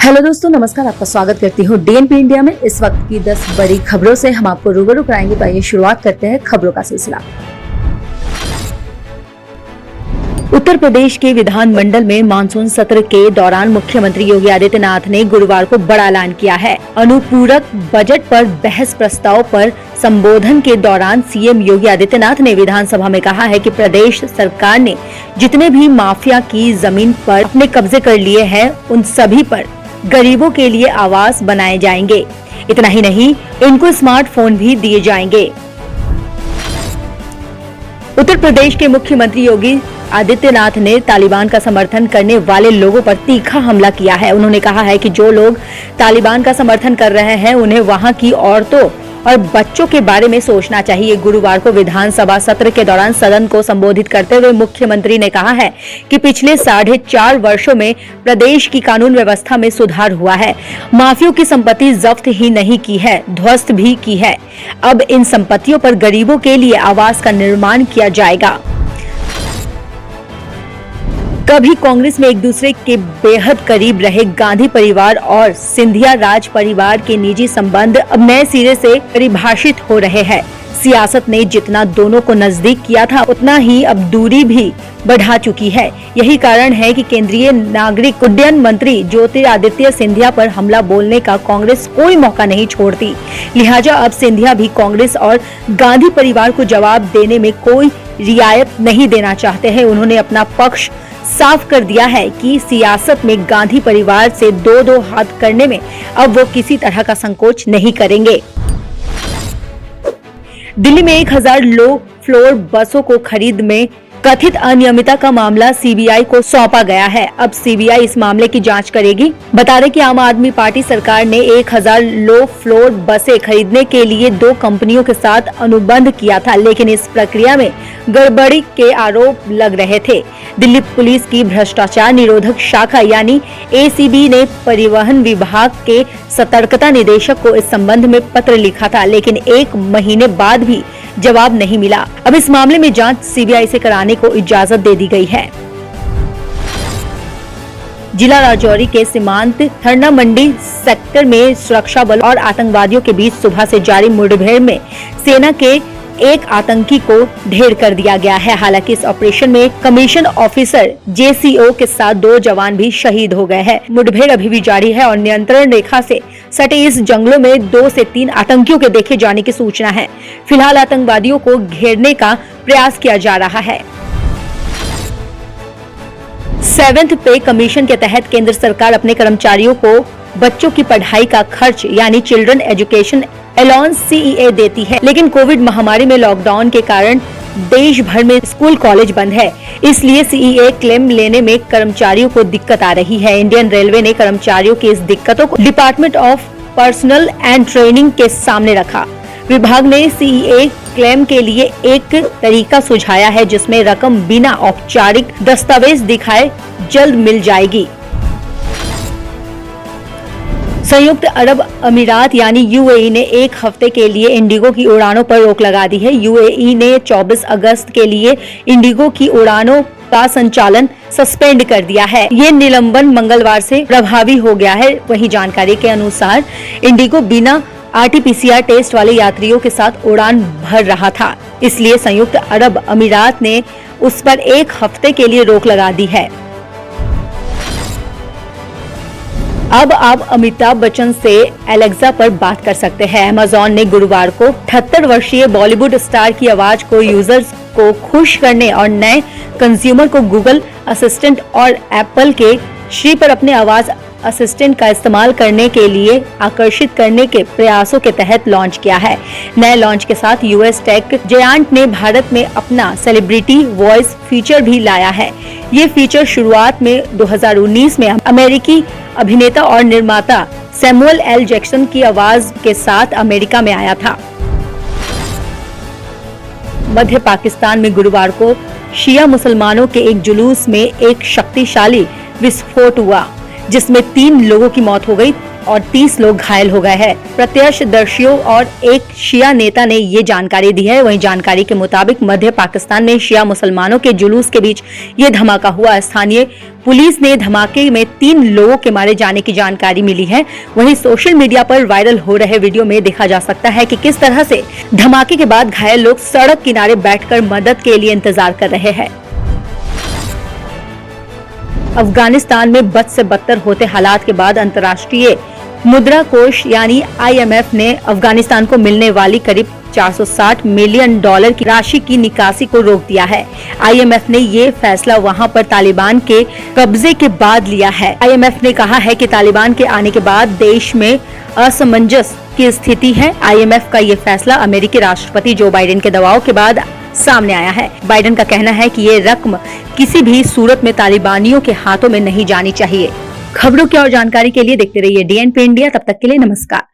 Hello दोस्तों, नमस्कार। आपका स्वागत करती हूँ डीएनपी इंडिया में। इस वक्त की 10 बड़ी खबरों से हम आपको रूबरू कराएंगे। तो आइए शुरुआत करते हैं खबरों का सिलसिला। उत्तर प्रदेश के विधानमंडल में मानसून सत्र के दौरान मुख्यमंत्री योगी आदित्यनाथ ने गुरुवार को बड़ा ऐलान किया है। अनुपूरक बजट पर बहस प्रस्ताव पर संबोधन के दौरान सीएम योगी आदित्यनाथ ने विधानसभा में कहा है कि प्रदेश सरकार ने जितने भी माफिया की जमीन पर अपने कब्जे कर लिए हैं, उन सभी पर गरीबों के लिए आवास बनाए जाएंगे। इतना ही नहीं, इनको स्मार्टफोन भी दिए जाएंगे। उत्तर प्रदेश के मुख्यमंत्री योगी आदित्यनाथ ने तालिबान का समर्थन करने वाले लोगों पर तीखा हमला किया है। उन्होंने कहा है कि जो लोग तालिबान का समर्थन कर रहे हैं, उन्हें वहां की औरतों और बच्चों के बारे में सोचना चाहिए। गुरुवार को विधानसभा सत्र के दौरान सदन को संबोधित करते हुए मुख्यमंत्री ने कहा है कि पिछले 4.5 वर्षों में प्रदेश की कानून व्यवस्था में सुधार हुआ है। माफियों की संपत्ति जब्त ही नहीं की है, ध्वस्त भी की है। अब इन संपत्तियों पर गरीबों के लिए आवास का निर्माण किया जाएगा। कभी कांग्रेस में एक दूसरे के बेहद करीब रहे गांधी परिवार और सिंधिया राज परिवार के निजी संबंध अब नए सिरे से परिभाषित हो रहे हैं। सियासत ने जितना दोनों को नजदीक किया था, उतना ही अब दूरी भी बढ़ा चुकी है। यही कारण है कि केंद्रीय नागरिक उड्डयन मंत्री ज्योतिरादित्य सिंधिया पर हमला बोलने का कांग्रेस कोई मौका नहीं छोड़ती। लिहाजा अब सिंधिया भी कांग्रेस और गांधी परिवार को जवाब देने में कोई रियायत नहीं देना चाहते हैं। उन्होंने अपना पक्ष साफ कर दिया है कि सियासत में गांधी परिवार से दो हाथ करने में अब वो किसी तरह का संकोच नहीं करेंगे। दिल्ली में 1000 लो फ्लोर बसों को खरीद में कथित अनियमितता का मामला सीबीआई को सौंपा गया है। अब सीबीआई इस मामले की जांच करेगी। बता दें कि आम आदमी पार्टी सरकार ने 1000 लो फ्लोर बसें खरीदने के लिए 2 कंपनियों के साथ अनुबंध किया था, लेकिन इस प्रक्रिया में गड़बड़ी के आरोप लग रहे थे। दिल्ली पुलिस की भ्रष्टाचार निरोधक शाखा यानी एसीबी ने परिवहन विभाग के सतर्कता निदेशक को इस संबंध में पत्र लिखा था, लेकिन 1 महीने बाद भी जवाब नहीं मिला। अब इस मामले में जांच सीबीआई से कराने को इजाजत दे दी गई है। जिला राजौरी के सीमांत थरना मंडी सेक्टर में सुरक्षा बल और आतंकवादियों के बीच सुबह से जारी मुठभेड़ में सेना के एक आतंकी को ढेर कर दिया गया है। हालांकि इस ऑपरेशन में कमीशन ऑफिसर जेसीओ के साथ 2 जवान भी शहीद हो गए हैं। मुठभेड़ अभी भी जारी है और नियंत्रण रेखा से सटे इस जंगलों में 2 से 3 आतंकियों के देखे जाने की सूचना है। फिलहाल आतंकवादियों को घेरने का प्रयास किया जा रहा है। 7th पे कमीशन के तहत केंद्र सरकार अपने कर्मचारियों को बच्चों की पढ़ाई का खर्च यानी चिल्ड्रन एजुकेशन अलाउंस सीईए देती है, लेकिन कोविड महामारी में लॉकडाउन के कारण देश भर में स्कूल कॉलेज बंद है। इसलिए सीईए क्लेम लेने में कर्मचारियों को दिक्कत आ रही है। इंडियन रेलवे ने कर्मचारियों की इस दिक्कतों को department of personal and training के सामने रखा। विभाग ने सीईए क्लेम के लिए एक तरीका सुझाया है, जिसमें रकम बिना औपचारिक दस्तावेज दिखाए जल्द मिल जाएगी। संयुक्त अरब अमीरात यानी यूएई ने 1 हफ्ते के लिए इंडिगो की उड़ानों पर रोक लगा दी है। यूएई ने 24 अगस्त के लिए इंडिगो की उड़ानों का संचालन सस्पेंड कर दिया है। ये निलंबन मंगलवार से प्रभावी हो गया है। वहीं जानकारी के अनुसार इंडिगो बिना आरटीपीसीआर टेस्ट वाले यात्रियों के साथ उड़ान भर रहा था, इसलिए संयुक्त अरब अमीरात ने उस पर 1 हफ्ते के लिए रोक लगा दी है। अब आप अमिताभ बच्चन से एलेक्सा पर बात कर सकते हैं। अमेज़न ने गुरुवार को 78 वर्षीय बॉलीवुड स्टार की आवाज को यूजर्स को खुश करने और नए कंज्यूमर को गूगल असिस्टेंट और एप्पल के श्री पर अपने आवाज असिस्टेंट का इस्तेमाल करने के लिए आकर्षित करने के प्रयासों के तहत लॉन्च किया है। नए लॉन्च के साथ यूएस टेक जायंट ने भारत में अपना सेलिब्रिटी वॉइस फीचर भी लाया है। ये फीचर शुरुआत में 2019 में अमेरिकी अभिनेता और निर्माता सैमुअल एल जैक्सन की आवाज के साथ अमेरिका में आया था। मध्य पाकिस्तान में गुरुवार को शिया मुसलमानों के एक जुलूस में एक शक्तिशाली विस्फोट हुआ, जिसमें 3 लोगों की मौत हो गई। और 30 लोग घायल हो गए हैं। प्रत्यक्षदर्शियों और एक शिया नेता ने ये जानकारी दी है। वहीं जानकारी के मुताबिक मध्य पाकिस्तान में शिया मुसलमानों के जुलूस के बीच ये धमाका हुआ। स्थानीय पुलिस ने धमाके में 3 लोगों के मारे जाने की जानकारी मिली है। वहीं सोशल मीडिया पर वायरल हो रहे वीडियो में देखा जा सकता है कि किस तरह से धमाके के बाद घायल लोग सड़क किनारे बैठकर मदद के लिए इंतजार कर रहे हैं। अफगानिस्तान में बद से बदतर होते हालात के बाद अंतर्राष्ट्रीय मुद्रा कोष यानी IMF ने अफगानिस्तान को मिलने वाली करीब $460 मिलियन की राशि की निकासी को रोक दिया है। IMF ने ये फैसला वहां पर तालिबान के कब्जे के बाद लिया है। IMF ने कहा है कि तालिबान के आने के बाद देश में असमंजस की स्थिति है। IMF का ये फैसला अमेरिकी राष्ट्रपति जो बाइडेन के दबाव के बाद सामने आया है। बाइडेन का कहना है कि ये रकम किसी भी सूरत में तालिबानियों के हाथों में नहीं जानी चाहिए। खबरों की और जानकारी के लिए देखते रहिए DNP इंडिया। तब तक के लिए नमस्कार।